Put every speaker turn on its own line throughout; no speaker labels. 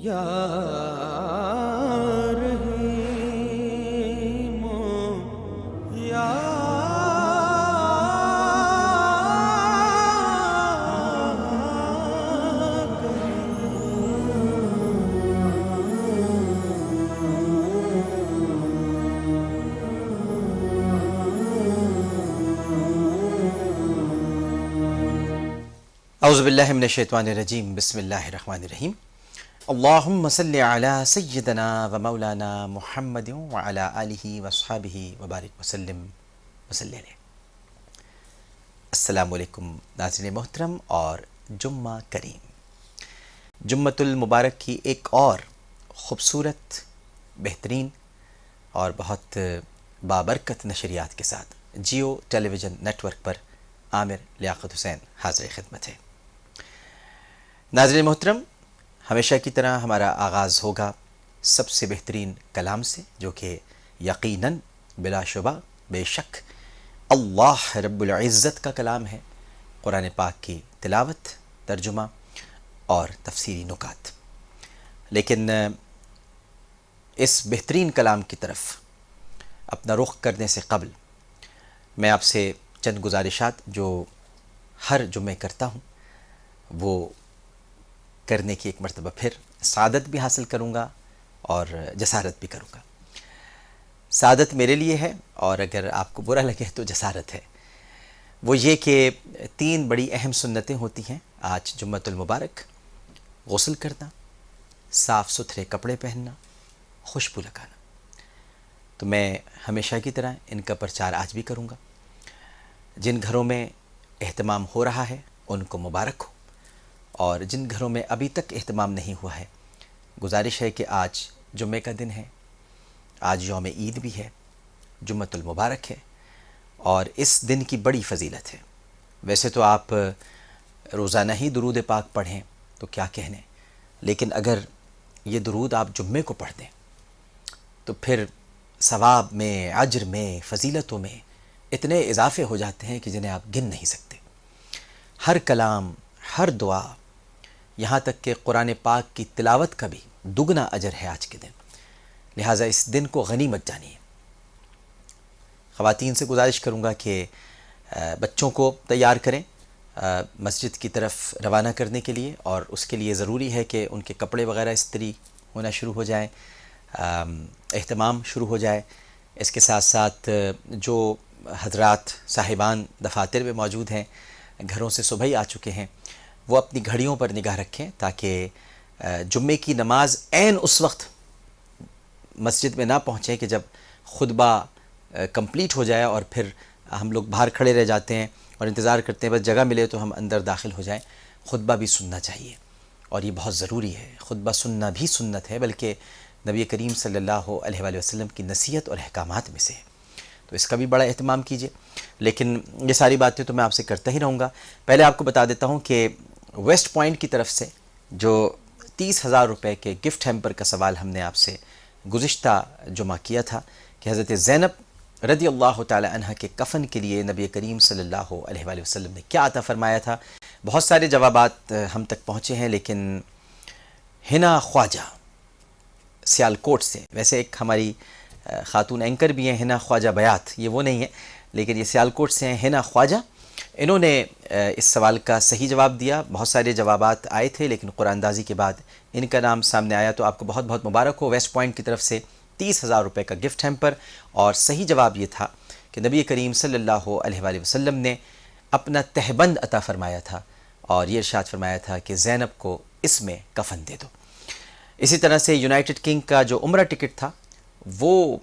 یا رحیم یا
اعوذ باللہ من الشیطان الرجیم بسم اللہ الرحمن الرحیم اللہم صلی علی سیدنا و مولانا محمد وعلی آلہ واصحابہ وبارک وسلم وصلی علیہ۔ السلام علیکم ناظرین محترم اور جمعہ کریم، جمعۃ المبارک کی ایک اور خوبصورت، بہترین اور بہت بابرکت نشریات کے ساتھ جیو ٹیلی ویژن نیٹ ورک پر عامر لیاقت حسین حاضر خدمت ہے۔ ناظرین محترم، ہمیشہ کی طرح ہمارا آغاز ہوگا سب سے بہترین کلام سے، جو کہ یقیناً بلا شبہ بے شک اللہ رب العزت کا کلام ہے، قرآن پاک کی تلاوت، ترجمہ اور تفسیری نکات۔ لیکن اس بہترین کلام کی طرف اپنا رخ کرنے سے قبل میں آپ سے چند گزارشات جو ہر جمعے کرتا ہوں وہ کرنے کی ایک مرتبہ پھر سعادت بھی حاصل کروں گا اور جسارت بھی کروں گا۔ سعادت میرے لیے ہے، اور اگر آپ کو برا لگے تو جسارت ہے۔ وہ یہ کہ 3 بڑی اہم سنتیں ہوتی ہیں آج جمعۃ المبارک: غسل کرنا، صاف ستھرے کپڑے پہننا، خوشبو لگانا۔ تو میں ہمیشہ کی طرح ان کا پرچار آج بھی کروں گا۔ جن گھروں میں اہتمام ہو رہا ہے ان کو مبارک ہو، اور جن گھروں میں ابھی تک اہتمام نہیں ہوا ہے، گزارش ہے کہ آج جمعے کا دن ہے، آج یوم عید بھی ہے، جمعۃ المبارک ہے، اور اس دن کی بڑی فضیلت ہے۔ ویسے تو آپ روزانہ ہی درود پاک پڑھیں تو کیا کہنے، لیکن اگر یہ درود آپ جمعے کو پڑھ دیں تو پھر ثواب میں، اجر میں، فضیلتوں میں اتنے اضافے ہو جاتے ہیں کہ جنہیں آپ گن نہیں سکتے۔ ہر کلام، ہر دعا، یہاں تک کہ قرآن پاک کی تلاوت کا بھی دگنا اجر ہے آج کے دن، لہٰذا اس دن کو غنیمت جانیے۔ خواتین سے گزارش کروں گا کہ بچوں کو تیار کریں مسجد کی طرف روانہ کرنے کے لیے، اور اس کے لیے ضروری ہے کہ ان کے کپڑے وغیرہ استری ہونا شروع ہو جائیں، اہتمام شروع ہو جائے۔ اس کے ساتھ ساتھ جو حضرات صاحبان دفاتر میں موجود ہیں، گھروں سے صبح ہی آ چکے ہیں، وہ اپنی گھڑیوں پر نگاہ رکھیں تاکہ جمعے کی نماز عین اس وقت مسجد میں نہ پہنچے کہ جب خطبہ کمپلیٹ ہو جائے اور پھر ہم لوگ باہر کھڑے رہ جاتے ہیں اور انتظار کرتے ہیں بس جگہ ملے تو ہم اندر داخل ہو جائیں۔ خطبہ بھی سننا چاہیے، اور یہ بہت ضروری ہے۔ خطبہ سننا بھی سنت ہے، بلکہ نبی کریم صلی اللہ علیہ وآلہ وسلم کی نصیحت اور احکامات میں سے ہے، تو اس کا بھی بڑا اہتمام کیجیے۔ لیکن یہ ساری باتیں تو میں آپ سے کرتا ہی رہوں گا۔ پہلے آپ کو بتا دیتا ہوں کہ ویسٹ پوائنٹ کی طرف سے جو 30,000 روپے کے گفٹ ہیمپر کا سوال ہم نے آپ سے گزشتہ جمعہ کیا تھا کہ حضرت زینب رضی اللہ تعالی عنہ کے کفن کے لیے نبی کریم صلی اللہ علیہ وآلہ وسلم نے کیا عطا فرمایا تھا، بہت سارے جوابات ہم تک پہنچے ہیں، لیکن ہنا خواجہ سیالکوٹ سے، ویسے ایک ہماری خاتون اینکر بھی ہیں ہنا خواجہ بیات، یہ وہ نہیں ہے، لیکن یہ سیالکوٹ سے ہیں ہنا خواجہ، انہوں نے اس سوال کا صحیح جواب دیا۔ بہت سارے جوابات آئے تھے لیکن قرآن اندازی کے بعد ان کا نام سامنے آیا، تو آپ کو بہت بہت مبارک ہو۔ ویسٹ پوائنٹ کی طرف سے 30,000 روپے کا گفٹ ہیمپر، اور صحیح جواب یہ تھا کہ نبی کریم صلی اللہ علیہ وآلہ وسلم نے اپنا تہبند عطا فرمایا تھا، اور یہ ارشاد فرمایا تھا کہ زینب کو اس میں کفن دے دو۔ اسی طرح سے یونائٹڈ کنگ کا جو عمرہ ٹکٹ تھا، وہ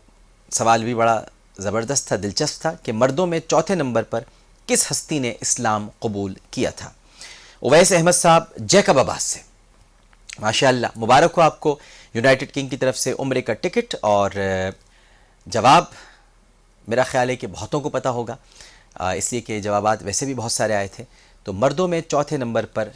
سوال بھی بڑا زبردست تھا، دلچسپ تھا کہ مردوں میں چوتھے نمبر پر کس ہستی نے اسلام قبول کیا تھا؟ اویس احمد صاحب جیکب آباد سے، ماشاءاللہ مبارک ہو آپ کو، یونائٹڈ کنگ کی طرف سے عمرے کا ٹکٹ، اور جواب میرا خیال ہے کہ بہتوں کو پتہ ہوگا، اس لیے کہ جوابات ویسے بھی بہت سارے آئے تھے۔ تو مردوں میں چوتھے نمبر پر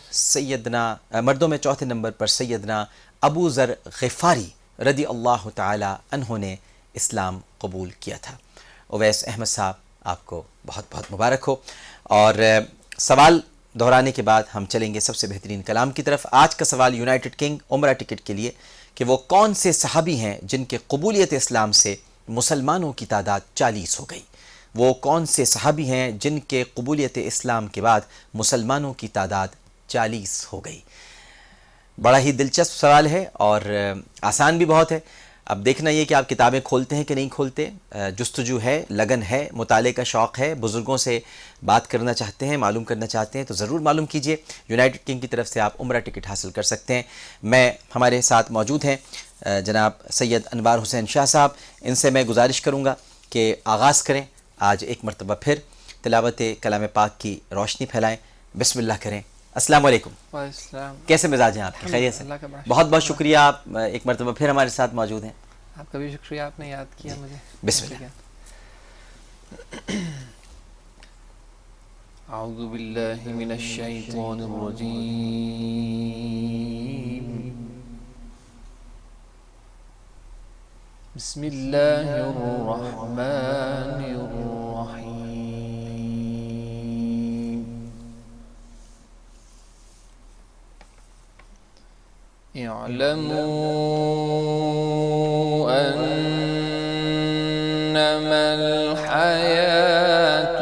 سیدنا ابو ذر غفاری رضی اللہ تعالی عنہ نے اسلام قبول کیا تھا۔ اویس احمد صاحب آپ کو بہت بہت مبارک ہو۔ اور سوال دہرانے کے بعد ہم چلیں گے سب سے بہترین کلام کی طرف. آج کا سوال یونائٹڈ کنگ عمرہ ٹکٹ کے لیے کہ وہ کون سے صحابی ہیں جن کے قبولیت اسلام سے مسلمانوں کی تعداد 40 ہو گئی. وہ کون سے صحابی ہیں جن کے قبولیت اسلام کے بعد مسلمانوں کی تعداد 40 ہو گئی. بڑا ہی دلچسپ سوال ہے اور آسان بھی بہت ہے. اب دیکھنا یہ کہ آپ کتابیں کھولتے ہیں کہ نہیں کھولتے. جستجو ہے، لگن ہے، مطالعے کا شوق ہے، بزرگوں سے بات کرنا چاہتے ہیں، معلوم کرنا چاہتے ہیں تو ضرور معلوم کیجئے. یونائٹڈ کنگ کی طرف سے آپ عمرہ ٹکٹ حاصل کر سکتے ہیں. ہمارے ساتھ موجود ہیں جناب سید انوار حسین شاہ صاحب. ان سے میں گزارش کروں گا کہ آغاز کریں. آج ایک مرتبہ پھر تلاوت کلام پاک کی روشنی پھیلائیں. بسم اللہ کریں. السلام علیکم.
السلام.
کیسے مزاج ہیں آپ کے؟ خیریت سے؟ بہت بہت شکریہ، آپ ایک مرتبہ پھر ہمارے ساتھ موجود ہیں.
آپ کا بھی شکریہ، آپ نے یاد کیا مجھے.
بسم اللہ.
اعوذ باللہ من الشیطان الرجیم. بسم اللہ الرحمن الرحیم. اعلموا انما الحیاة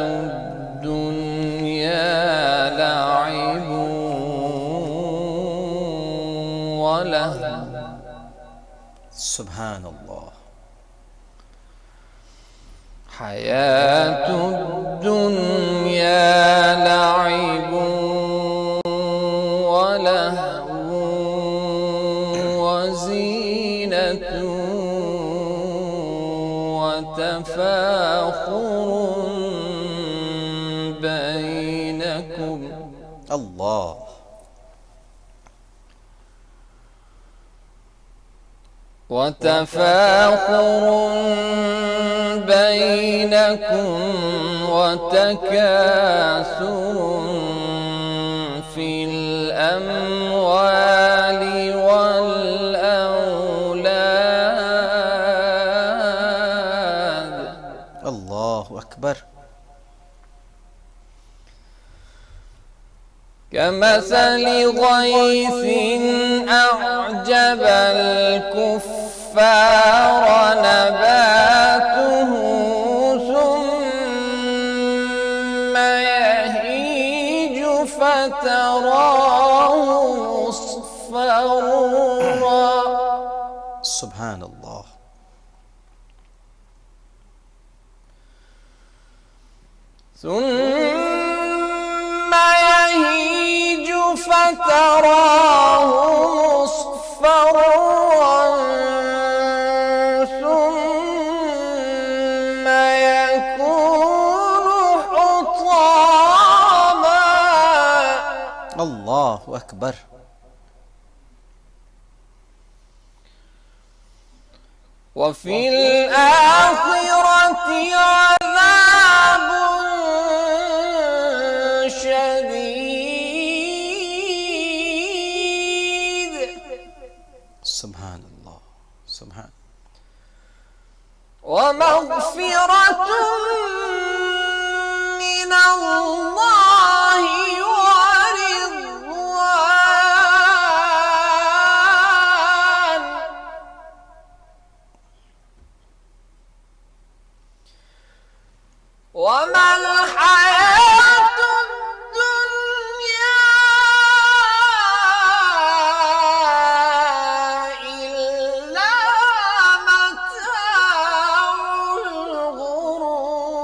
الدنیا لعب ولہو.
سبحان اللہ.
حیاة الدنیا لعب ولہو وزینة وتفاخر بینکم.
اللہ.
وتفاخر بينكم وتكاثر في الأموال والأولاد.
اللہ اکبر.
كمثل غيث أعجب الكفار نباته ثم يهيج فتراه مصفرا.
سبحان اللہ.
ثم يهيج فتراه مصفرا ثم يكون حطاما.
اللہ اکبر.
وفي الآخرة عذاب شديد.
سبحان اللہ. سبحان.
ومغفرة من الله ورضوان. وما الحياة الدنيا إلا متاع الغرور.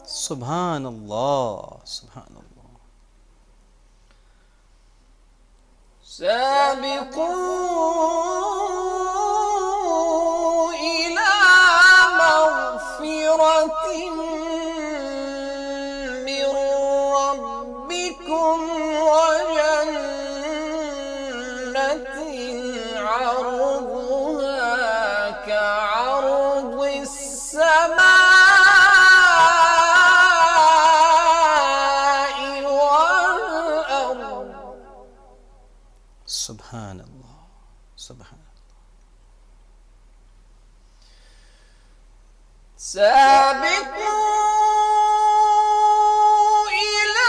سبحان اللہ. سبحان اللہ.
سابقوا إلى مغفرة من ربكم وجنة عرضها كعرض السماء والأرض.
سبحان اللہ. سبحان.
سابقوا إلى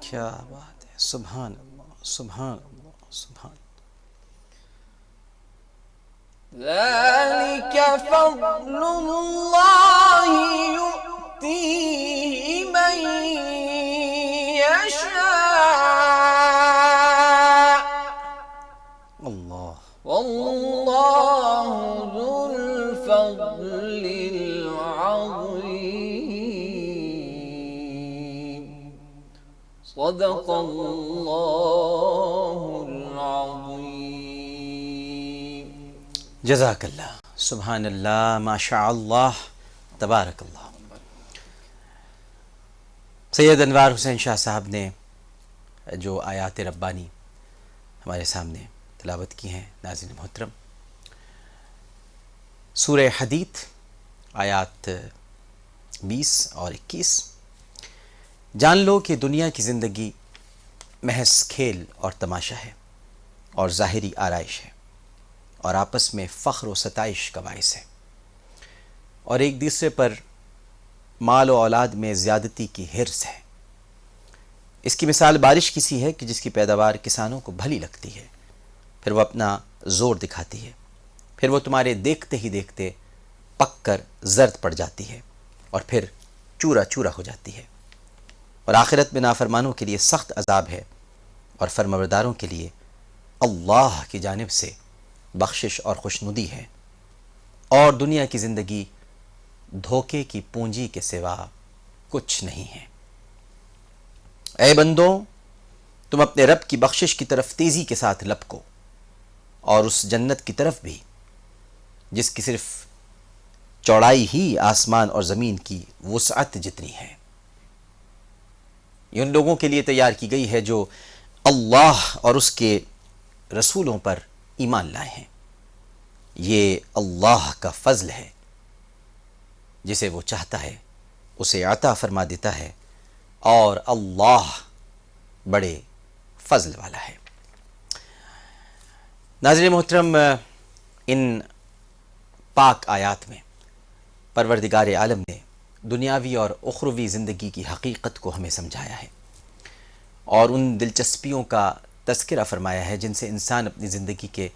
کیا بات ہے، سبحان اللہ، سبحان اللہ، سبحان
ذلك فضل الله يؤتيه من يشاء
اللہ۔
والله ذو الفضل العظيم صدق الله العظيم
جزاک اللہ، سبحان اللہ، ماشاء اللہ، تبارک اللہ۔ سید انوار حسین شاہ صاحب نے جو آیات ربانی ہمارے سامنے تلاوت کی ہیں ناظرین محترم، سورہ حدید آیات 20 اور 21، جان لو کہ دنیا کی زندگی محض کھیل اور تماشا ہے اور ظاہری آرائش ہے، اور آپس میں فخر و ستائش کا باعث ہے، اور ایک دوسرے پر مال و اولاد میں زیادتی کی حرص ہے۔ اس کی مثال بارش کی سی ہے کہ جس کی پیداوار کسانوں کو بھلی لگتی ہے، پھر وہ اپنا زور دکھاتی ہے، پھر وہ تمہارے دیکھتے ہی دیکھتے پک کر زرد پڑ جاتی ہے اور پھر چورا چورا ہو جاتی ہے، اور آخرت میں نافرمانوں کے لیے سخت عذاب ہے، اور فرمانبرداروں کے لیے اللہ کی جانب سے بخشش اور خوشنودی ہے، اور دنیا کی زندگی دھوکے کی پونجی کے سوا کچھ نہیں ہے۔ اے بندوں، تم اپنے رب کی بخشش کی طرف تیزی کے ساتھ لپکو، اور اس جنت کی طرف بھی جس کی صرف چوڑائی ہی آسمان اور زمین کی وسعت جتنی ہے، یہ ان لوگوں کے لیے تیار کی گئی ہے جو اللہ اور اس کے رسولوں پر ایمان لائے ہیں۔ یہ اللہ کا فضل ہے، جسے وہ چاہتا ہے اسے عطا فرما دیتا ہے، اور اللہ بڑے فضل والا ہے۔ ناظرین محترم، ان پاک آیات میں پروردگار عالم نے دنیاوی اور اخروی زندگی کی حقیقت کو ہمیں سمجھایا ہے، اور ان دلچسپیوں کا تذکرہ فرمایا ہے جن سے انسان اپنی زندگی کے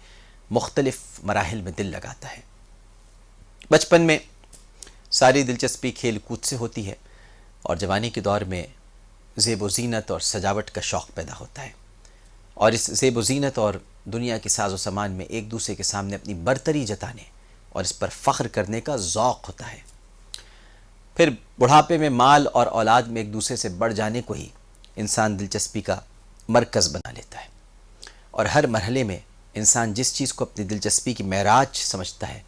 مختلف مراحل میں دل لگاتا ہے۔ بچپن میں ساری دلچسپی کھیل کود سے ہوتی ہے، اور جوانی کے دور میں زیب و زینت اور سجاوٹ کا شوق پیدا ہوتا ہے، اور اس زیب و زینت اور دنیا کے ساز و سامان میں ایک دوسرے کے سامنے اپنی برتری جتانے اور اس پر فخر کرنے کا ذوق ہوتا ہے۔ پھر بڑھاپے میں مال اور اولاد میں ایک دوسرے سے بڑھ جانے کو ہی انسان دلچسپی کا مرکز بنا لیتا ہے، اور ہر مرحلے میں انسان جس چیز کو اپنی دلچسپی کی معراج سمجھتا ہے،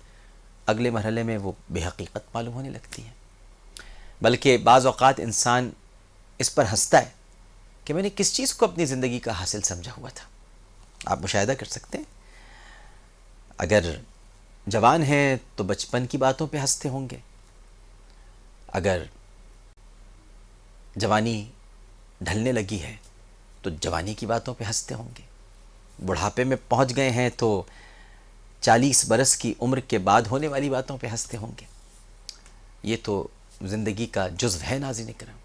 اگلے مرحلے میں وہ بے حقیقت معلوم ہونے لگتی ہے۔ بلکہ بعض اوقات انسان اس پر ہنستا ہے کہ میں نے کس چیز کو اپنی زندگی کا حاصل سمجھا ہوا تھا۔ آپ مشاہدہ کر سکتے ہیں، اگر جوان ہیں تو بچپن کی باتوں پہ ہنستے ہوں گے، اگر جوانی ڈھلنے لگی ہے تو جوانی کی باتوں پہ ہنستے ہوں گے، بڑھاپے میں پہنچ گئے ہیں تو 40 برس کی عمر کے بعد ہونے والی باتوں پہ ہنستے ہوں گے۔ یہ تو زندگی کا جزو ہے ناظرین کرام۔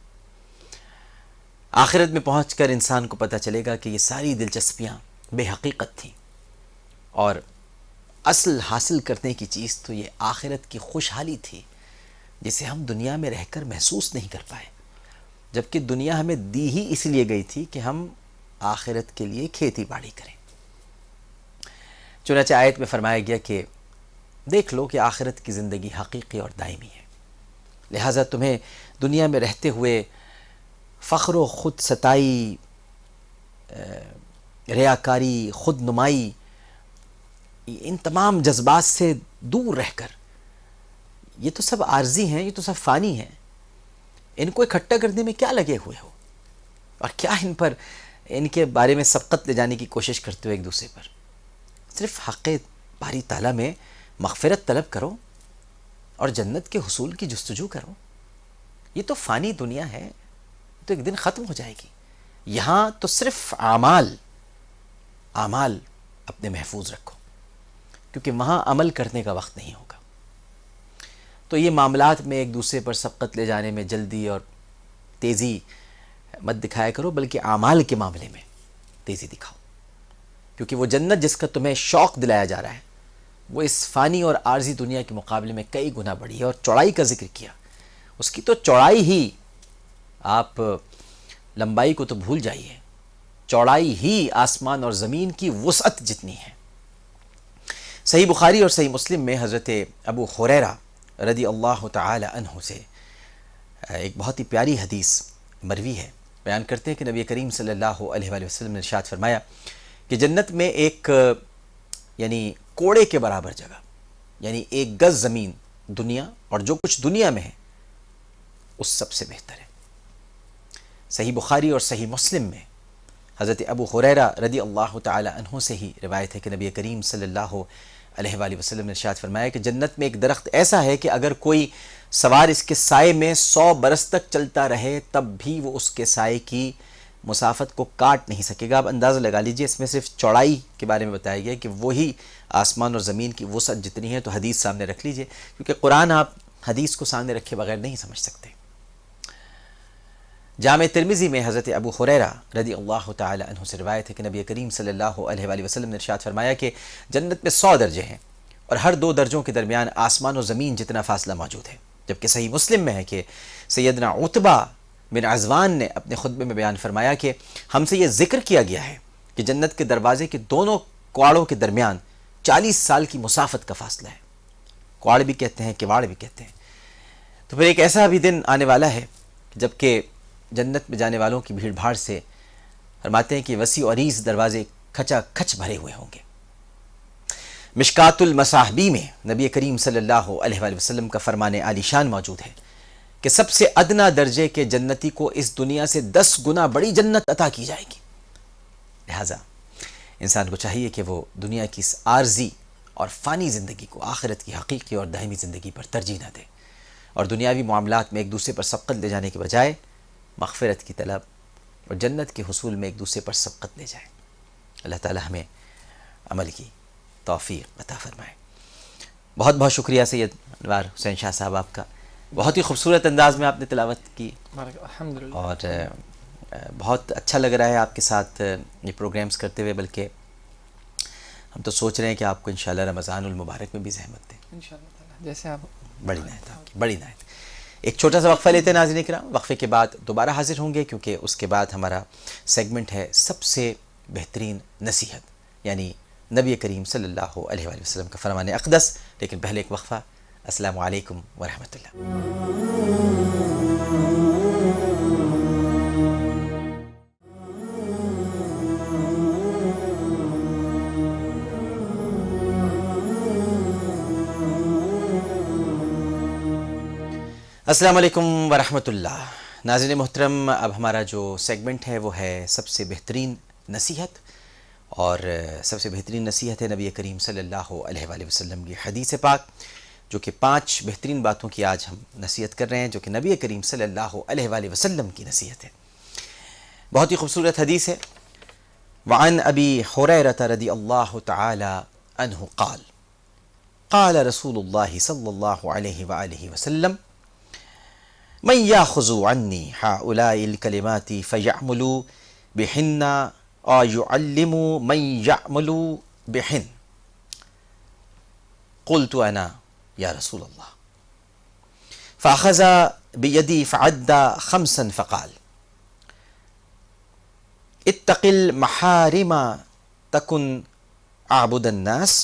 آخرت میں پہنچ کر انسان کو پتہ چلے گا کہ یہ ساری دلچسپیاں بے حقیقت تھیں، اور اصل حاصل کرنے کی چیز تو یہ آخرت کی خوشحالی تھی، جسے ہم دنیا میں رہ کر محسوس نہیں کر پائے، جبکہ دنیا ہمیں دی ہی اس لیے گئی تھی کہ ہم آخرت کے لیے کھیتی باڑی کریں۔ چنانچہ آیت میں فرمایا گیا کہ دیکھ لو کہ آخرت کی زندگی حقیقی اور دائمی ہے، لہٰذا تمہیں دنیا میں رہتے ہوئے فخر و خود ستائی، ریاکاری، خود نمائی، ان تمام جذبات سے دور رہ کر، یہ تو سب عارضی ہیں، یہ تو سب فانی ہیں، ان کو اکٹھا کرنے میں کیا لگے ہوئے ہو، اور کیا ان کے بارے میں سبقت لے جانے کی کوشش کرتے ہو ایک دوسرے پر۔ صرف حق باری تعالیٰ میں مغفرت طلب کرو اور جنت کے حصول کی جستجو کرو۔ یہ تو فانی دنیا ہے، تو ایک دن ختم ہو جائے گی۔ یہاں تو صرف اعمال اپنے محفوظ رکھو، کیونکہ وہاں عمل کرنے کا وقت نہیں ہوگا۔ تو یہ معاملات میں ایک دوسرے پر سبقت لے جانے میں جلدی اور تیزی مت دکھایا کرو، بلکہ اعمال کے معاملے میں تیزی دکھاؤ، کیونکہ وہ جنت جس کا تمہیں شوق دلایا جا رہا ہے وہ اس فانی اور عارضی دنیا کے مقابلے میں کئی گنا بڑی ہے۔ اور چوڑائی کا ذکر کیا، اس کی تو چوڑائی ہی، آپ لمبائی کو تو بھول جائیے، چوڑائی ہی آسمان اور زمین کی وسعت جتنی ہے۔ صحیح بخاری اور صحیح مسلم میں حضرت ابو ہریرہ رضی اللہ تعالی عنہ سے ایک بہت ہی پیاری حدیث مروی ہے، بیان کرتے ہیں کہ نبی کریم صلی اللہ علیہ وآلہ وسلم نے ارشاد فرمایا کہ جنت میں ایک یعنی کوڑے کے برابر جگہ، یعنی ایک گز زمین دنیا اور جو کچھ دنیا میں ہے اس سب سے بہتر ہے۔ صحیح بخاری اور صحیح مسلم میں حضرت ابو ہریرہ رضی اللہ تعالی عنہ سے ہی روایت ہے کہ نبی کریم صلی اللہ علیہ وآلہ وسلم نے ارشاد فرمایا کہ جنت میں ایک درخت ایسا ہے کہ اگر کوئی سوار اس کے سائے میں 100 برس تک چلتا رہے تب بھی وہ اس کے سائے کی مسافت کو کاٹ نہیں سکے گا۔ اب اندازہ لگا لیجئے، اس میں صرف چوڑائی کے بارے میں بتایا گیا کہ وہی آسمان اور زمین کی وسعت جتنی ہے، تو حدیث سامنے رکھ لیجئے، کیونکہ قرآن آپ حدیث کو سامنے رکھے بغیر نہیں سمجھ سکتے۔ جامع ترمذی میں حضرت ابو ہریرہ رضی اللہ تعالی عنہ سے روایت ہے کہ نبی کریم صلی اللہ علیہ وآلہ وسلم نے ارشاد فرمایا کہ جنت میں 100 درجے ہیں اور ہر 2 درجوں کے درمیان آسمان و زمین جتنا فاصلہ موجود ہے، جبکہ صحیح مسلم میں ہے کہ سیدنا عتبہ بن عزوان نے اپنے خطبے میں بیان فرمایا کہ ہم سے یہ ذکر کیا گیا ہے کہ جنت کے دروازے کے دونوں کواڑوں کے درمیان 40 سال کی مسافت کا فاصلہ ہے۔ کواڑ بھی کہتے ہیں، کواڑ بھی کہتے ہیں۔ تو پھر ایک ایسا بھی دن آنے والا ہے جبکہ جنت میں جانے والوں کی بھیڑ بھاڑ سے فرماتے ہیں کہ وسیع و عریض دروازے کھچا کھچ بھرے ہوئے ہوں گے۔ مشکات المصابیح میں نبی کریم صلی اللہ علیہ وآلہ وسلم کا فرمان عالی شان موجود ہے کہ سب سے ادنا درجے کے جنتی کو اس دنیا سے 10 گنا بڑی جنت عطا کی جائے گی۔ لہٰذا انسان کو چاہیے کہ وہ دنیا کی اس عارضی اور فانی زندگی کو آخرت کی حقیقی اور دائمی زندگی پر ترجیح نہ دے، اور دنیاوی معاملات میں ایک دوسرے پر سبقت لے جانے کے بجائے مغفرت کی طلب اور جنت کے حصول میں ایک دوسرے پر سبقت لے جائے۔ اللہ تعالی ہمیں عمل کی توفیق عطا فرمائے۔ بہت بہت شکریہ سید انوار حسین شاہ صاحب، آپ کا بہت ہی خوبصورت انداز میں آپ نے تلاوت کی،
الحمدللہ،
اور بہت اچھا لگ رہا ہے آپ کے ساتھ یہ پروگرامز کرتے ہوئے، بلکہ ہم تو سوچ رہے ہیں کہ آپ کو انشاءاللہ رمضان المبارک میں بھی زحمت دیں۔
انشاءاللہ تعالی جیسے آپ
بڑی نعمت آپ کی، بڑی نعمت۔ ایک چھوٹا سا وقفہ لیتے ہیں ناظرین کرام، وقفے کے بعد دوبارہ حاضر ہوں گے، کیونکہ اس کے بعد ہمارا سیگمنٹ ہے سب سے بہترین نصیحت، یعنی نبی کریم صلی اللہ علیہ وآلہ وسلم کا فرمان اقدس۔ لیکن پہلے ایک وقفہ۔ السلام علیکم ورحمۃ اللہ۔ السلام علیکم ورحمۃ اللہ۔ ناظرین محترم، اب ہمارا جو سیگمنٹ ہے وہ ہے سب سے بہترین نصیحت، اور سب سے بہترین نصیحت ہے نبی کریم صلی اللہ علیہ وآلہ وسلم کی حدیث پاک، جو کہ 5 بہترین باتوں کی آج ہم نصیحت کر رہے ہیں، جو کہ نبی کریم صلی اللہ علیہ وآلہ وسلم کی نصیحت ہے۔ بہت ہی خوبصورت حدیث ہے۔ وعن ابی ہریرہ رضی اللہ تعالی عنہ قال قال رسول اللہ صلی اللہ علیہ وآلہ وسلم من یاخذ عنی ہؤلاء الکلمات فیعمل بہن او یعلم من یعمل بہن قلت انا یا رسول اللہ فاخذ بیدی فعد 5 فقال اتق المحارم تکن اعبد الناس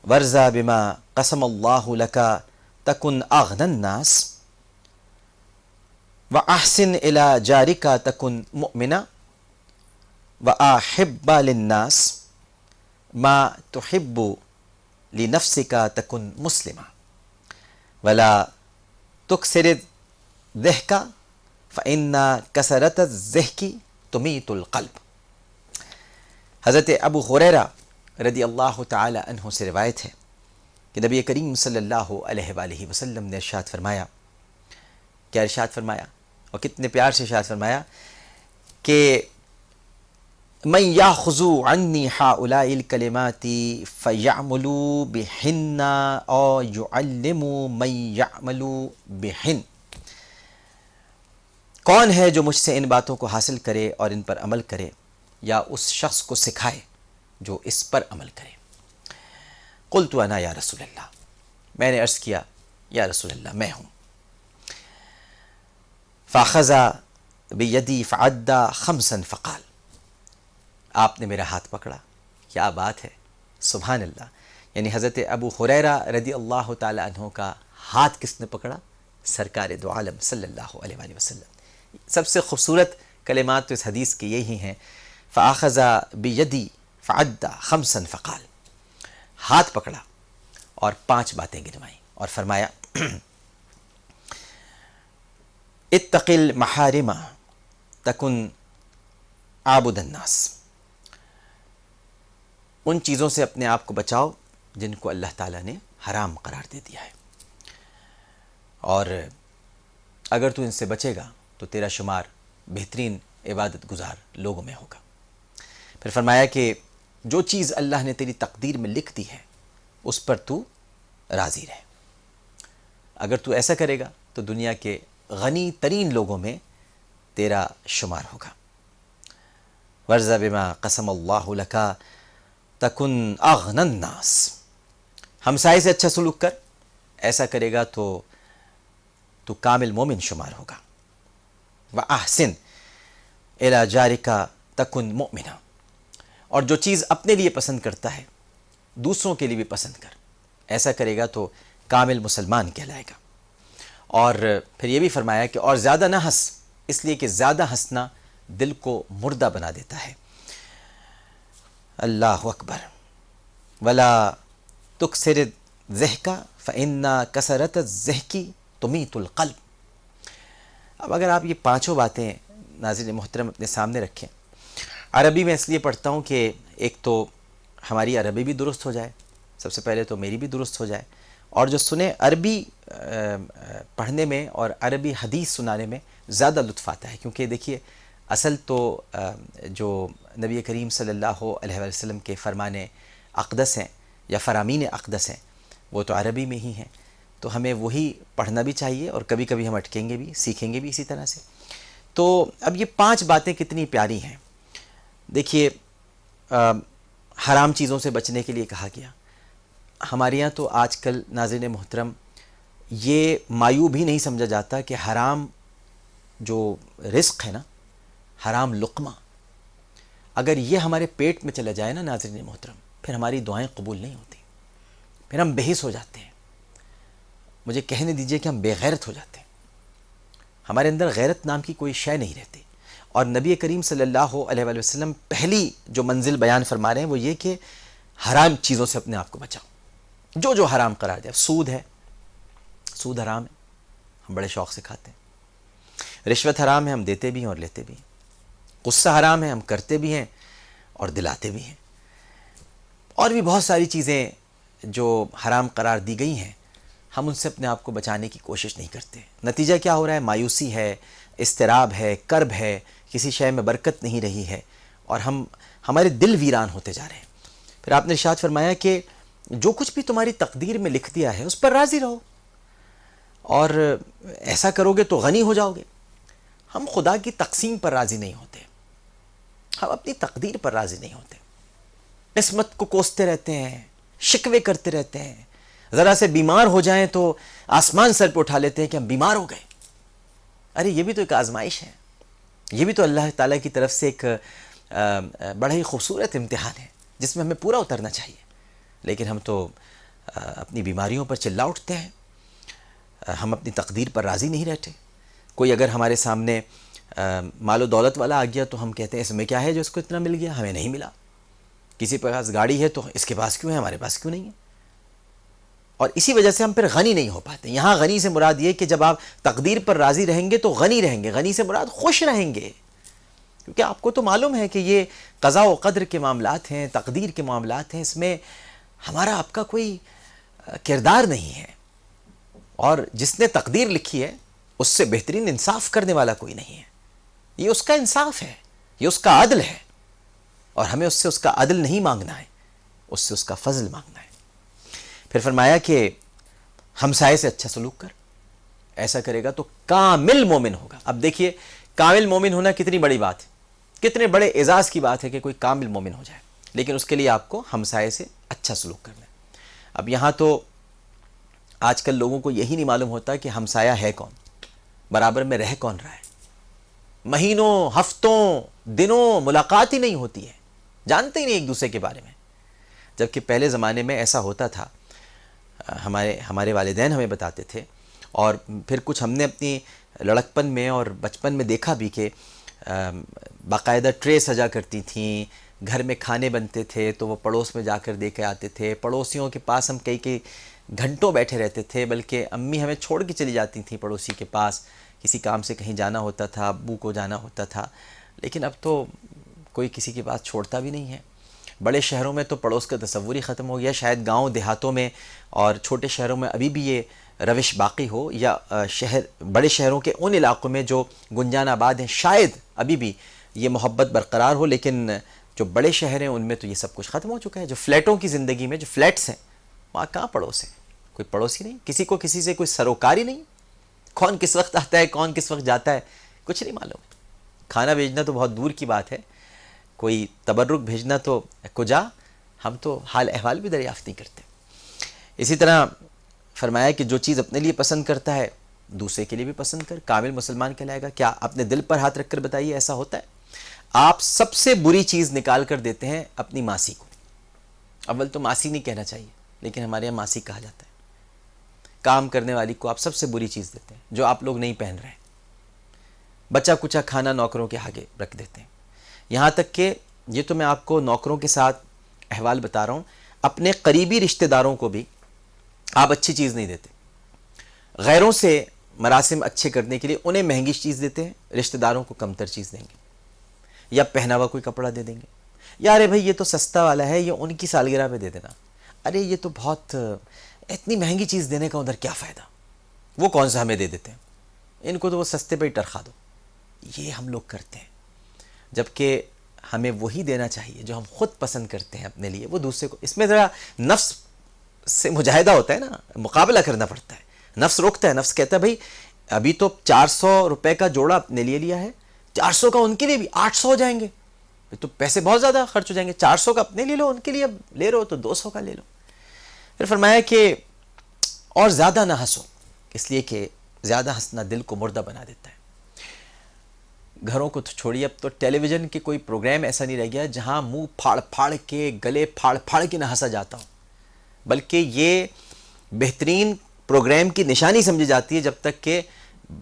وارضى بما قسم اللہ لك تکن اغنى الناس وأحسن إلى جارك تكن مؤمنا وأحب للناس ما تحب لنفسك تكن مسلما ولا تكسر الضحك فإن كسرة الضحك تميت القلب۔ حضرت ابو ہریرہ رضی اللہ تعالی عنہ سے روایت ہے کہ نبی کریم صلی اللہ علیہ وآلہ وسلم نے ارشاد فرمایا، کیا ارشاد فرمایا اور کتنے پیار سے ارشاد فرمایا کہ من یاخذ عنی ہؤلاء الکلمات فیعمل بہن او یعلم من یعمل بہن۔ کون ہے جو مجھ سے ان باتوں کو حاصل کرے اور ان پر عمل کرے، یا اس شخص کو سکھائے جو اس پر عمل کرے؟ قلت انا یا رسول اللہ، میں نے عرض کیا یا رسول اللہ میں ہوں۔ فاخذ بیدی فعد خمسا فقال، آپ نے میرا ہاتھ پکڑا، کیا بات ہے، سبحان اللہ، یعنی حضرت ابو ہریرہ رضی اللہ تعالی عنہ کا ہاتھ کس نے پکڑا؟ سرکار دو عالم صلی اللہ علیہ وآلہ وسلم۔ سب سے خوبصورت کلمات تو اس حدیث کے یہی ہیں، فاخذ بیدی فعد خمسا فقال، ہاتھ پکڑا اور 5 باتیں گنوائیں اور فرمایا اتق المحارم تکن عابد الناس، ان چیزوں سے اپنے آپ کو بچاؤ جن کو اللہ تعالیٰ نے حرام قرار دے دیا ہے، اور اگر تو ان سے بچے گا تو تیرا شمار بہترین عبادت گزار لوگوں میں ہوگا۔ پھر فرمایا کہ جو چیز اللہ نے تیری تقدیر میں لکھ دی ہے اس پر تو راضی رہے، اگر تو ایسا کرے گا تو دنیا کے غنی ترین لوگوں میں تیرا شمار ہوگا۔ ورض بما قسم اللہ لک تکن اغنی الناس، ہمسائے سے اچھا سلوک کر، ایسا کرے گا تو کامل مومن شمار ہوگا۔ وَأَحْسِنْ إِلَى جَارِكَ تَكُنْ مُؤْمِنًا، اور جو چیز اپنے لیے پسند کرتا ہے دوسروں کے لیے بھی پسند کر، ایسا کرے گا تو کامل مسلمان کہلائے گا۔ اور پھر یہ بھی فرمایا کہ اور زیادہ نہ ہنس، اس لیے کہ زیادہ ہنسنا دل کو مردہ بنا دیتا ہے۔ اللہ اکبر۔ ولا تکثر الضحک فإن کثرت الضحک تمیت القلب۔ اب اگر آپ یہ 5 باتیں ناظرین محترم اپنے سامنے رکھیں، عربی میں اس لیے پڑھتا ہوں کہ ایک تو ہماری عربی بھی درست ہو جائے، سب سے پہلے تو میری بھی درست ہو جائے، اور جو سنیں عربی پڑھنے میں اور عربی حدیث سنانے میں زیادہ لطف آتا ہے، کیونکہ دیکھیے اصل تو جو نبی کریم صلی اللہ علیہ وسلم کے فرمان اقدس ہیں یا فرامین اقدس ہیں وہ تو عربی میں ہی ہیں، تو ہمیں وہی پڑھنا بھی چاہیے، اور کبھی کبھی ہم اٹکیں گے بھی، سیکھیں گے بھی اسی طرح سے۔ تو اب یہ 5 باتیں کتنی پیاری ہیں۔ دیکھیے حرام چیزوں سے بچنے کے لیے کہا گیا۔ ہمارے یہاں تو آج کل ناظرین محترم یہ معیوب ہی نہیں سمجھا جاتا کہ حرام جو رزق ہے نا، حرام لقمہ، اگر یہ ہمارے پیٹ میں چلا جائے نا ناظرین محترم، پھر ہماری دعائیں قبول نہیں ہوتی، پھر ہم بے حس ہو جاتے ہیں، مجھے کہنے دیجئے کہ ہم بے غیرت ہو جاتے ہیں، ہمارے اندر غیرت نام کی کوئی شے نہیں رہتی۔ اور نبی کریم صلی اللہ علیہ وآلہ وسلم پہلی جو منزل بیان فرما رہے ہیں وہ یہ کہ حرام چیزوں سے اپنے آپ کو بچاؤ، جو حرام قرار دیا۔ سود ہے، سود حرام ہے، ہم بڑے شوق سے کھاتے ہیں۔ رشوت حرام ہے، ہم دیتے بھی ہیں اور لیتے بھی ہیں۔ غصہ حرام ہے، ہم کرتے بھی ہیں اور دلاتے بھی ہیں۔ اور بھی بہت ساری چیزیں جو حرام قرار دی گئی ہیں، ہم ان سے اپنے آپ کو بچانے کی کوشش نہیں کرتے۔ نتیجہ کیا ہو رہا ہے؟ مایوسی ہے، اضطراب ہے، کرب ہے، کسی شے میں برکت نہیں رہی ہے، اور ہمارے دل ویران ہوتے جا رہے ہیں۔ پھر آپ نے ارشاد فرمایا کہ جو کچھ بھی تمہاری تقدیر میں لکھ دیا ہے اس پر راضی رہو، اور ایسا کرو گے تو غنی ہو جاؤ گے۔ ہم خدا کی تقسیم پر راضی نہیں ہوتے، ہم اپنی تقدیر پر راضی نہیں ہوتے، قسمت کو کوستے رہتے ہیں، شکوے کرتے رہتے ہیں، ذرا سے بیمار ہو جائیں تو آسمان سر پہ اٹھا لیتے ہیں کہ ہم بیمار ہو گئے۔ ارے یہ بھی تو ایک آزمائش ہے، یہ بھی تو اللہ تعالیٰ کی طرف سے ایک بڑا ہی خوبصورت امتحان ہے جس میں ہمیں پورا اترنا چاہیے، لیکن ہم تو اپنی بیماریوں پر چلا اٹھتے ہیں، ہم اپنی تقدیر پر راضی نہیں رہتے۔ کوئی اگر ہمارے سامنے مال و دولت والا آ گیا تو ہم کہتے ہیں اس میں کیا ہے جو اس کو اتنا مل گیا، ہمیں نہیں ملا۔ کسی کے پاس گاڑی ہے تو اس کے پاس کیوں ہے، ہمارے پاس کیوں نہیں ہے؟ اور اسی وجہ سے ہم پھر غنی نہیں ہو پاتے۔ یہاں غنی سے مراد یہ کہ جب آپ تقدیر پر راضی رہیں گے تو غنی رہیں گے، غنی سے مراد خوش رہیں گے، کیونکہ آپ کو تو معلوم ہے کہ یہ قضاء و قدر کے معاملات ہیں، تقدیر کے معاملات ہیں، اس میں ہمارا آپ کا کوئی کردار نہیں ہے، اور جس نے تقدیر لکھی ہے اس سے بہترین انصاف کرنے والا کوئی نہیں ہے۔ یہ اس کا انصاف ہے، یہ اس کا عدل ہے، اور ہمیں اس سے اس کا عدل نہیں مانگنا ہے، اس سے اس کا فضل مانگنا ہے۔ پھر فرمایا کہ ہمسائے سے اچھا سلوک کر، ایسا کرے گا تو کامل مومن ہوگا. اب دیکھیے کامل مومن ہونا کتنی بڑی بات ہے، کتنے بڑے اعزاز کی بات ہے کہ کوئی کامل مومن ہو جائے. لیکن اس کے لیے آپ کو ہمسائے سے اچھا سلوک کرنا ہے. اب یہاں تو آج کل لوگوں کو یہی نہیں معلوم ہوتا کہ ہمسایہ ہے کون، برابر میں رہ کون رہا ہے. مہینوں، ہفتوں، دنوں ملاقات ہی نہیں ہوتی ہے، جانتے ہی نہیں ایک دوسرے کے بارے میں. جبکہ پہلے زمانے میں ایسا ہوتا تھا، ہمارے والدین ہمیں بتاتے تھے، اور پھر کچھ ہم نے اپنی لڑکپن میں اور بچپن میں دیکھا بھی کہ باقاعدہ ٹرے سجا کرتی تھیں، گھر میں کھانے بنتے تھے تو وہ پڑوس میں جا کر دے کے آتے تھے. پڑوسیوں کے پاس ہم کئی گھنٹوں بیٹھے رہتے تھے، بلکہ امی ہمیں چھوڑ کے چلی جاتی تھیں پڑوسی کے پاس، کسی کام سے کہیں جانا ہوتا تھا، ابو کو جانا ہوتا تھا. لیکن اب تو کوئی کسی کے پاس چھوڑتا بھی نہیں ہے. بڑے شہروں میں تو پڑوس کا تصور ہی ختم ہو گیا. شاید گاؤں دیہاتوں میں اور چھوٹے شہروں میں ابھی بھی یہ روش باقی ہو، یا بڑے شہروں کے ان علاقوں میں جو گنجان آباد ہیں شاید ابھی بھی یہ محبت برقرار ہو. لیکن جو بڑے شہر ہیں ان میں تو یہ سب کچھ ختم ہو چکا ہے. جو فلیٹوں کی زندگی میں، جو فلیٹس ہیں، وہاں کہاں پڑوس ہے؟ کوئی پڑوسی نہیں، کسی کو کسی سے کوئی سروکاری نہیں. کون کس وقت آتا ہے، کون کس وقت جاتا ہے، کچھ نہیں معلوم. کھانا بھیجنا تو بہت دور کی بات ہے، کوئی تبرک بھیجنا تو کجا، ہم تو حال احوال بھی دریافت نہیں کرتے. اسی طرح فرمایا کہ جو چیز اپنے لیے پسند کرتا ہے دوسرے کے لیے بھی پسند کر، کامل مسلمان کہلائے گا. کیا اپنے دل پر ہاتھ رکھ کر بتائیے ایسا ہوتا ہے؟ آپ سب سے بری چیز نکال کر دیتے ہیں اپنی ماسی کو. اول تو ماسی نہیں کہنا چاہیے، لیکن ہمارے یہاں ماسی کہا جاتا ہے. کام کرنے والی کو آپ سب سے بری چیز دیتے ہیں جو آپ لوگ نہیں پہن رہے. بچا کچا کھانا نوکروں کے آگے رکھ دیتے ہیں. یہاں تک کہ یہ تو میں آپ کو نوکروں کے ساتھ احوال بتا رہا ہوں، اپنے قریبی رشتہ داروں کو بھی آپ اچھی چیز نہیں دیتے. غیروں سے مراسم اچھے کرنے کے لیے انہیں مہنگی چیز دیتے ہیں، رشتہ داروں کو کم تر چیز دیں گے، یا پہناوا کوئی کپڑا دے دیں گے. یا ارے بھائی یہ تو سستا والا ہے، یہ ان کی سالگرہ پہ دے دینا. ارے یہ تو بہت اتنی مہنگی چیز دینے کا ادھر کیا فائدہ، وہ کون سا ہمیں دے دیتے ہیں، ان کو تو وہ سستے پہ ہی ٹرخا دو. یہ ہم لوگ کرتے ہیں، جبکہ ہمیں وہی دینا چاہیے جو ہم خود پسند کرتے ہیں اپنے لیے. وہ دوسرے کو، اس میں ذرا نفس سے مجاہدہ ہوتا ہے نا، مقابلہ کرنا پڑتا ہے. نفس روکتا ہے، نفس کہتا ہے بھائی ابھی تو 400 روپے کا جوڑا اپنے لیے لیا ہے، 400 کا ان کے لیے بھی 800 ہو جائیں گے، تو پیسے بہت زیادہ خرچ ہو جائیں گے. 400 کا اپنے لیے لو، ان کے لیے اب لے رہے ہو تو 200 کا لے لو. پھر فرمایا کہ اور زیادہ نہ ہنسو، اس لیے کہ زیادہ ہنسنا دل کو مردہ بنا دیتا ہے. گھروں کو تو چھوڑیے، اب تو ٹیلی ویژن کے کوئی پروگرام ایسا نہیں رہ گیا جہاں منہ پھاڑ پھاڑ کے، گلے پھاڑ پھاڑ کے نہ ہنسا جاتا ہو. بلکہ یہ بہترین پروگرام کی نشانی سمجھی جاتی ہے جب تک کہ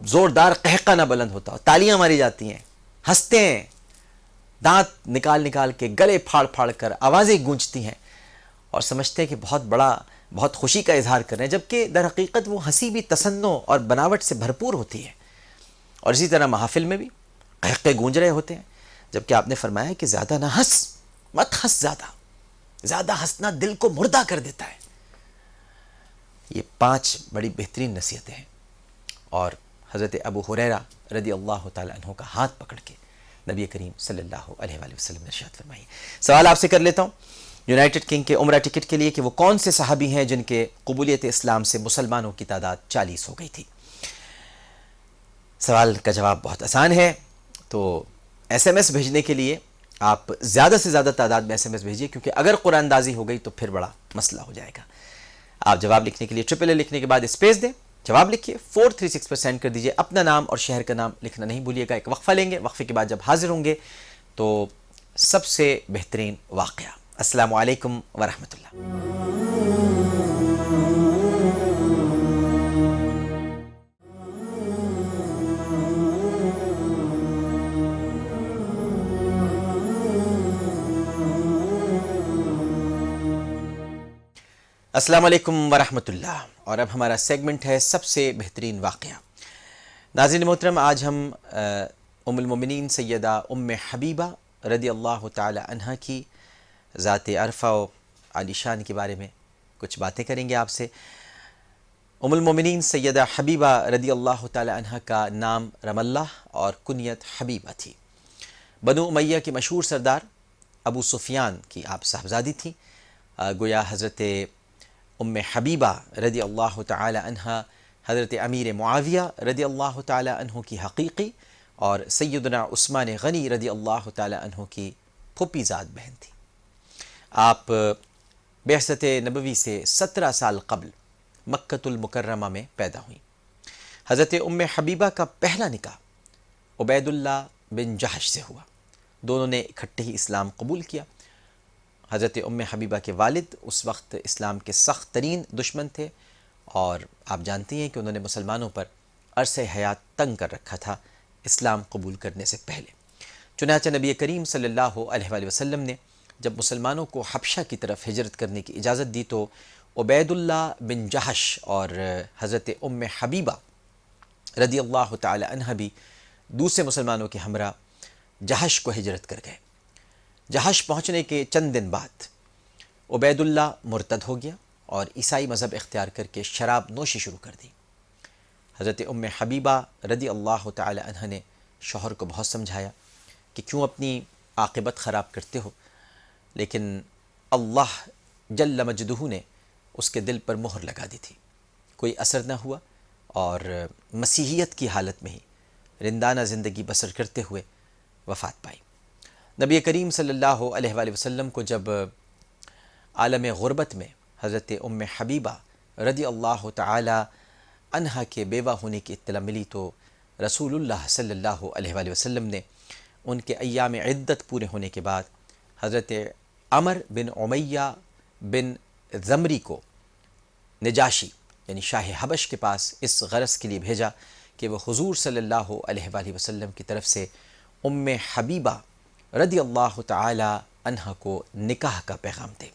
زوردار قہقہ نہ بلند ہوتا ہو، تالیاں ماری جاتی ہیں، ہنستے ہیں، دانت نکال نکال کے، گلے پھاڑ پھاڑ کر آوازیں گونجتی ہیں، اور سمجھتے ہیں کہ بہت خوشی کا اظہار کر رہے ہیں، جبکہ در حقیقت وہ ہنسی بھی تصنع اور بناوٹ سے بھرپور ہوتی ہے. اور اسی طرح محافل میں بھی قہقے گونج رہے ہوتے ہیں، جبکہ آپ نے فرمایا کہ زیادہ نہ ہنس، مت ہنس، زیادہ ہنسنا دل کو مردہ کر دیتا ہے. یہ 5 بڑی بہترین نصیحتیں ہیں. اور حضرت ابو ہریرہ رضی اللہ تعالیٰ عنہ کا ہاتھ پکڑ کے نبی کریم صلی اللہ علیہ وآلہ وسلم نے ارشاد فرمائی. سوال آپ سے کر لیتا ہوں یونائٹڈ کنگ کے عمرہ ٹکٹ کے لیے کہ وہ کون سے صحابی ہیں جن کے قبولیت اسلام سے مسلمانوں کی تعداد 40 ہو گئی تھی. سوال کا جواب بہت آسان ہے، تو ایس ایم ایس بھیجنے کے لیے آپ زیادہ سے زیادہ تعداد میں ایس ایم ایس بھیجیے، کیونکہ اگر قرآن دازی ہو گئی تو پھر بڑا مسئلہ ہو جائے گا. آپ جواب لکھنے کے لیے ٹرپل اے لکھنے کے بعد اسپیس دیں، جواب لکھیے، 436 پر سینڈ کر دیجیے. اپنا نام اور شہر کا نام لکھنا نہیں بھولیے گا. ایک وقفہ لیں گے، وقفے کے بعد جب حاضر ہوں گے تو سب سے بہترین واقعہ. السلام علیکم ورحمۃ اللہ. السلام علیکم ورحمۃ اللہ. اور اب ہمارا سیگمنٹ ہے سب سے بہترین واقعہ. ناظرین محترم، آج ہم ام المومنین سیدہ ام حبیبہ رضی اللہ تعالی عنہ کی ذات عرفہ و عالی شان کے بارے میں کچھ باتیں کریں گے آپ سے. ام المومنین سیدہ حبیبہ رضی اللہ تعالی عنہ کا نام رم اللہ اور کنیت حبیبہ تھی. بنو امیہ کی مشہور سردار ابو سفیان کی آپ صاحبزادی تھیں. گویا حضرت ام حبیبہ رضی اللہ تعالی عنہ حضرت امیر معاویہ رضی اللہ تعالی عنہ کی حقیقی اور سیدنا عثمان غنی رضی اللہ تعالی عنہ کی پھوپھی زاد بہن تھی۔ آپ بعثت نبوی سے 17 سال قبل مکۃ المکرمہ میں پیدا ہوئیں۔ حضرت ام حبیبہ کا پہلا نکاح عبید اللہ بن جحش سے ہوا۔ دونوں نے اکٹھے ہی اسلام قبول کیا۔ حضرت ام حبیبہ کے والد اس وقت اسلام کے سخت ترین دشمن تھے، اور آپ جانتے ہیں کہ انہوں نے مسلمانوں پر عرصہ حیات تنگ کر رکھا تھا اسلام قبول کرنے سے پہلے۔ چنانچہ نبی کریم صلی اللہ علیہ وآلہ وسلم نے جب مسلمانوں کو حبشہ کی طرف ہجرت کرنے کی اجازت دی تو عبید اللہ بن جحش اور حضرت ام حبیبہ رضی اللہ تعالی عنہ بھی دوسرے مسلمانوں کے ہمراہ جحش کو ہجرت کر گئے۔ جحش پہنچنے کے چند دن بعد عبید اللہ مرتد ہو گیا اور عیسائی مذہب اختیار کر کے شراب نوشی شروع کر دی۔ حضرت ام حبیبہ رضی اللہ تعالی عنہ نے شوہر کو بہت سمجھایا کہ کیوں اپنی عاقبت خراب کرتے ہو، لیکن اللہ جل مجدہ نے اس کے دل پر مہر لگا دی تھی، کوئی اثر نہ ہوا، اور مسیحیت کی حالت میں ہی رندانہ زندگی بسر کرتے ہوئے وفات پائی۔ نبی کریم صلی اللہ علیہ وآلہ وسلم کو جب عالم غربت میں حضرت ام حبیبہ رضی اللہ تعالی عنہا کے بیوہ ہونے کی اطلاع ملی تو رسول اللہ صلی اللہ علیہ وآلہ وسلم نے ان کے ایام عدت پورے ہونے کے بعد حضرت عمر بن امیہ بن زمری کو نجاشی یعنی شاہ حبش کے پاس اس غرض کے لیے بھیجا کہ وہ حضور صلی اللہ علیہ وآلہ وسلم کی طرف سے ام حبیبہ رضی اللہ تعالی عنہ کو نکاح کا پیغام دے۔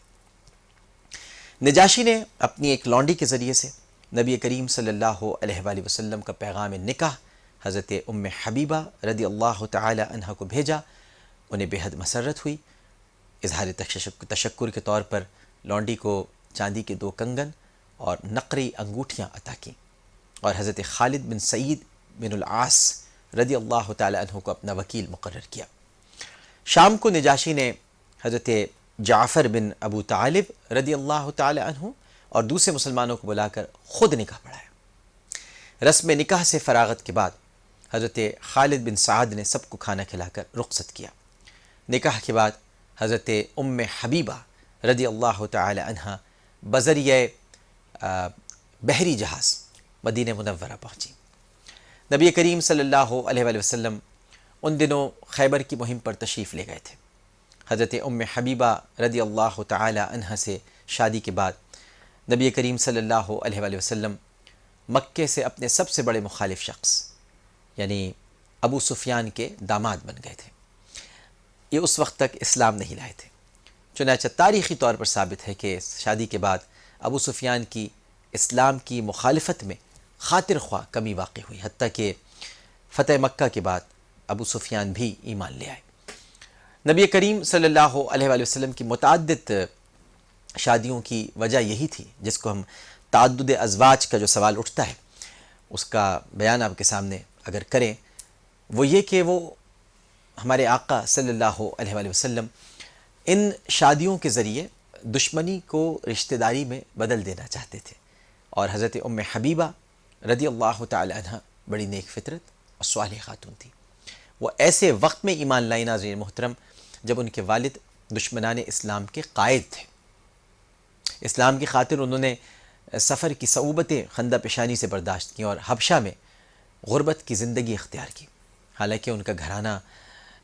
نجاشی نے اپنی ایک لونڈی کے ذریعے سے نبی کریم صلی اللہ علیہ وآلہ وسلم کا پیغام نکاح حضرت ام حبیبہ رضی اللہ تعالی عنہ کو بھیجا۔ انہیں بے حد مسرت ہوئی۔ اظہار تشکر کے طور پر لونڈی کو چاندی کے 2 کنگن اور نقری انگوٹھیاں عطا کیں، اور حضرت خالد بن سعید بن العاص رضی اللہ تعالی عنہ کو اپنا وکیل مقرر کیا۔ شام کو نجاشی نے حضرت جعفر بن ابو طالب رضی اللہ تعالی عنہ اور دوسرے مسلمانوں کو بلا کر خود نکاح پڑھایا۔ رسم نکاح سے فراغت کے بعد حضرت خالد بن سعد نے سب کو کھانا کھلا کر رخصت کیا۔ نکاح کے بعد حضرت ام حبیبہ رضی اللہ تعالی عنہ بذریعہ بحری جہاز مدینہ منورہ پہنچی۔ نبی کریم صلی اللہ علیہ وآلہ وسلم ان دنوں خیبر کی مہم پر تشریف لے گئے تھے۔ حضرت ام حبیبہ رضی اللہ تعالی عنہ سے شادی کے بعد نبی کریم صلی اللہ علیہ وآلہ وسلم مکے سے اپنے سب سے بڑے مخالف شخص یعنی ابو سفیان کے داماد بن گئے تھے۔ یہ اس وقت تک اسلام نہیں لائے تھے، چنانچہ تاریخی طور پر ثابت ہے کہ شادی کے بعد ابو سفیان کی اسلام کی مخالفت میں خاطر خواہ کمی واقع ہوئی، حتیٰ کہ فتح مکہ کے بعد ابو سفیان بھی ایمان لے آئے۔ نبی کریم صلی اللہ علیہ وآلہ وسلم کی متعدد شادیوں کی وجہ یہی تھی، جس کو ہم تعدد ازواج کا جو سوال اٹھتا ہے اس کا بیان آپ کے سامنے اگر کریں، وہ یہ کہ وہ ہمارے آقا صلی اللہ علیہ وآلہ وسلم ان شادیوں کے ذریعے دشمنی کو رشتہ داری میں بدل دینا چاہتے تھے، اور حضرت ام حبیبہ رضی اللہ تعالی عنہ بڑی نیک فطرت اور صالح خاتون تھی۔ وہ ایسے وقت میں ایمان لائی ناظرین محترم جب ان کے والد دشمنان اسلام کے قائد تھے۔ اسلام کی خاطر انہوں نے سفر کی صعوبتیں خندہ پیشانی سے برداشت کیں اور حبشہ میں غربت کی زندگی اختیار کی، حالانکہ ان کا گھرانہ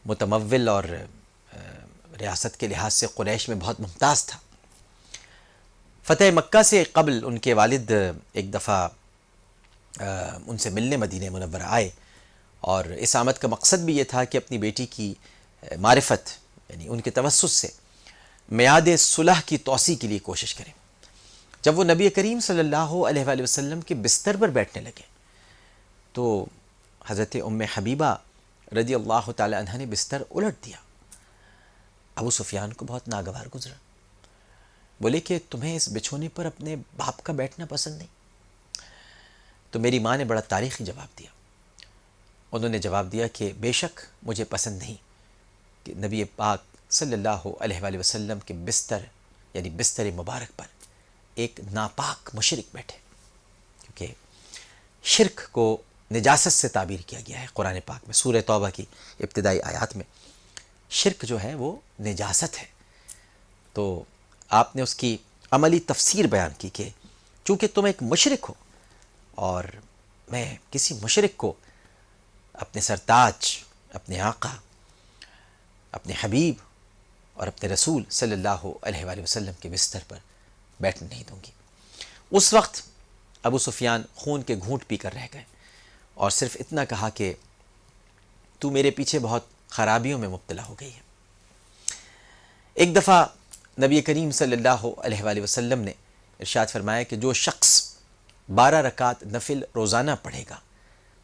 متمول اور ریاست کے لحاظ سے قریش میں بہت ممتاز تھا۔ فتح مکہ سے قبل ان کے والد ایک دفعہ ان سے ملنے مدینہ منورہ آئے، اور اس آمد کا مقصد بھی یہ تھا کہ اپنی بیٹی کی معرفت یعنی ان کے توسط سے میعاد صلح کی توسیع کے لیے کوشش کریں۔ جب وہ نبی کریم صلی اللہ علیہ وآلہ وسلم کے بستر پر بیٹھنے لگے تو حضرت ام حبیبہ رضی اللہ تعالی عنہ نے بستر الٹ دیا۔ ابو سفیان کو بہت ناگوار گزرا، بولے کہ تمہیں اس بچھونے پر اپنے باپ کا بیٹھنا پسند نہیں؟ تو میری ماں نے بڑا تاریخی جواب دیا۔ انہوں نے جواب دیا کہ بے شک مجھے پسند نہیں کہ نبی پاک صلی اللہ علیہ وآلہ وسلم کے بستر یعنی بستر مبارک پر ایک ناپاک مشرک بیٹھے، کیونکہ شرک کو نجاست سے تعبیر کیا گیا ہے قرآن پاک میں، سورہ توبہ کی ابتدائی آیات میں شرک جو ہے وہ نجاست ہے۔ تو آپ نے اس کی عملی تفسیر بیان کی کہ چونکہ تم ایک مشرک ہو اور میں کسی مشرک کو اپنے سرتاج، اپنے آقا، اپنے حبیب اور اپنے رسول صلی اللہ علیہ وآلہ وسلم کے بستر پر بیٹھنے نہیں دوں گی۔ اس وقت ابو سفیان خون کے گھونٹ پی کر رہ گئے اور صرف اتنا کہا کہ تو میرے پیچھے بہت خرابیوں میں مبتلا ہو گئی ہے۔ ایک دفعہ نبی کریم صلی اللہ علیہ وآلہ وسلم نے ارشاد فرمایا کہ جو شخص 12 رکعت نفل روزانہ پڑھے گا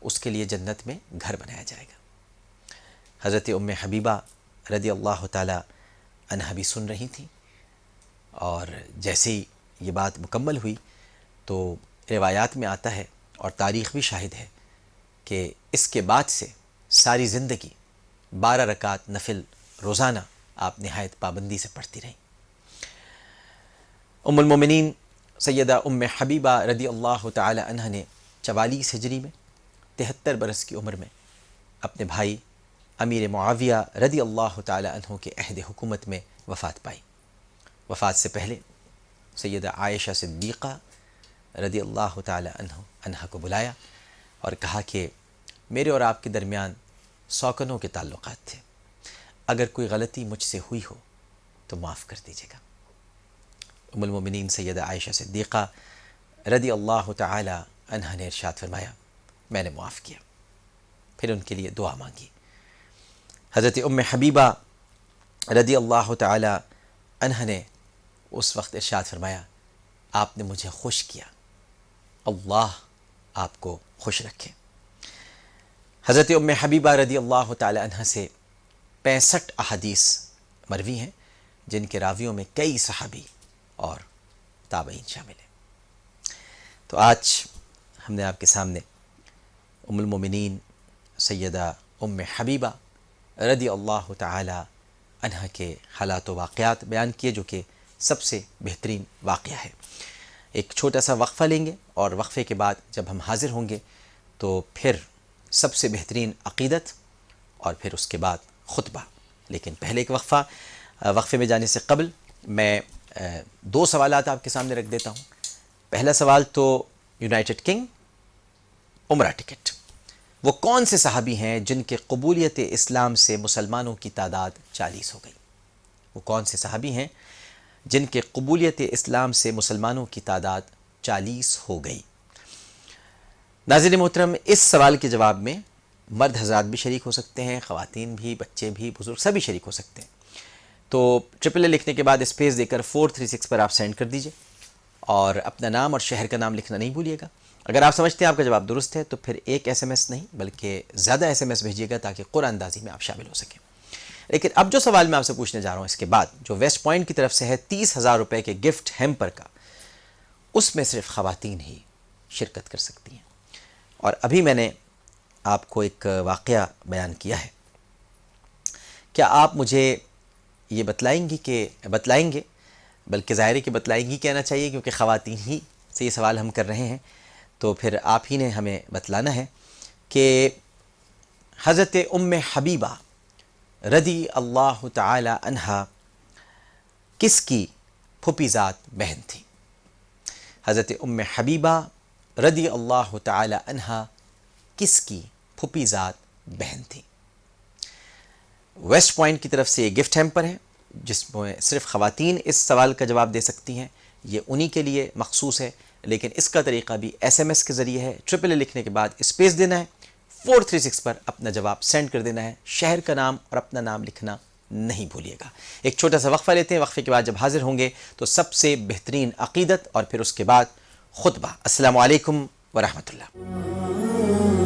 اس کے لیے جنت میں گھر بنایا جائے گا۔ حضرت ام حبیبہ رضی اللہ تعالی عنہا بھی سن رہی تھیں، اور جیسے ہی یہ بات مکمل ہوئی تو روایات میں آتا ہے اور تاریخ بھی شاہد ہے کہ اس کے بعد سے ساری زندگی 12 رکعت نفل روزانہ آپ نہایت پابندی سے پڑھتی رہیں۔ ام المومنین سیدہ ام حبیبہ رضی اللہ تعالی عنہ نے 44 ہجری میں 73 برس کی عمر میں اپنے بھائی امیر معاویہ رضی اللہ تعالی عنہ کے عہد حکومت میں وفات پائی۔ وفات سے پہلے سیدہ عائشہ صدیقہ رضی اللہ تعالی عنہ کو بلایا اور کہا کہ میرے اور آپ کے درمیان سوکنوں کے تعلقات تھے، اگر کوئی غلطی مجھ سے ہوئی ہو تو معاف کر دیجیے گا۔ ام المومنین سیدہ عائشہ صدیقہ رضی اللہ تعالی عنہ نے ارشاد فرمایا میں نے معاف کیا، پھر ان کے لیے دعا مانگی۔ حضرت ام حبیبہ رضی اللہ تعالی عنہ نے اس وقت ارشاد فرمایا آپ نے مجھے خوش کیا، اللہ آپ کو خوش رکھے۔ حضرت ام حبیبہ رضی اللہ تعالی عنہ سے 65 احادیث مروی ہیں، جن کے راویوں میں کئی صحابی اور تابعین شامل ہیں۔ تو آج ہم نے آپ کے سامنے ام المومنین سیدہ ام حبیبہ رضی اللہ تعالی عنہ کے حالات و واقعات بیان کیے، جو کہ سب سے بہترین واقعہ ہے۔ ایک چھوٹا سا وقفہ لیں گے اور وقفے کے بعد جب ہم حاضر ہوں گے تو پھر سب سے بہترین عقیدت اور پھر اس کے بعد خطبہ۔ لیکن پہلے ایک وقفے میں جانے سے قبل میں 2 سوالات آپ کے سامنے رکھ دیتا ہوں۔ پہلا سوال تو یونائٹڈ کنگ عمرہ ٹکٹ، وہ کون سے صحابی ہیں جن کے قبولیت اسلام سے مسلمانوں کی تعداد 40 ہو گئی؟ وہ کون سے صحابی ہیں جن کے قبولیت اسلام سے مسلمانوں کی تعداد 40 ہو گئی؟ ناظرین محترم، اس سوال کے جواب میں مرد حضرات بھی شریک ہو سکتے ہیں، خواتین بھی، بچے بھی، بزرگ سبھی شریک ہو سکتے ہیں۔ تو ٹرپل اے لکھنے کے بعد اسپیس دے کر 436 پر آپ سینڈ کر دیجئے اور اپنا نام اور شہر کا نام لکھنا نہیں بھولیے گا۔ اگر آپ سمجھتے ہیں آپ کا جواب درست ہے تو پھر ایک SMS نہیں بلکہ زیادہ SMS بھیجیے گا تاکہ قرآن اندازی میں آپ شامل ہو سکیں۔ لیکن اب جو سوال میں آپ سے پوچھنے جا رہا ہوں اس کے بعد، جو ویسٹ پوائنٹ کی طرف سے ہے 30,000 روپے کے گفٹ ہیمپر کا، اس میں صرف خواتین ہی شرکت کر سکتی ہیں۔ اور ابھی میں نے آپ کو ایک واقعہ بیان کیا ہے، کیا آپ مجھے یہ بتلائیں گے بلکہ ظاہر ہے کہ بتلائیں گی کہنا چاہیے کیونکہ خواتین ہی سے یہ سوال ہم کر رہے ہیں، تو پھر آپ ہی نے ہمیں بتلانا ہے کہ حضرت ام حبیبہ رضی اللہ تعالی عنہا کس کی پھوپھی ذات بہن تھی؟ حضرت ام حبیبہ رضی اللہ تعالی عنہا کس کی پھوپھی ذات بہن تھی؟ ویسٹ پوائنٹ کی طرف سے یہ گفٹ ہیمپر ہے جس میں صرف خواتین اس سوال کا جواب دے سکتی ہیں، یہ انہی کے لیے مخصوص ہے، لیکن اس کا طریقہ بھی SMS کے ذریعے ہے۔ ٹرپل اے لکھنے کے بعد اسپیس دینا ہے، 436 پر اپنا جواب سینڈ کر دینا ہے، شہر کا نام اور اپنا نام لکھنا نہیں بھولیے گا۔ ایک چھوٹا سا وقفہ لیتے ہیں، وقفے کے بعد جب حاضر ہوں گے تو سب سے بہترین عقیدت اور پھر اس کے بعد خطبہ۔ السلام علیکم ورحمۃ اللہ۔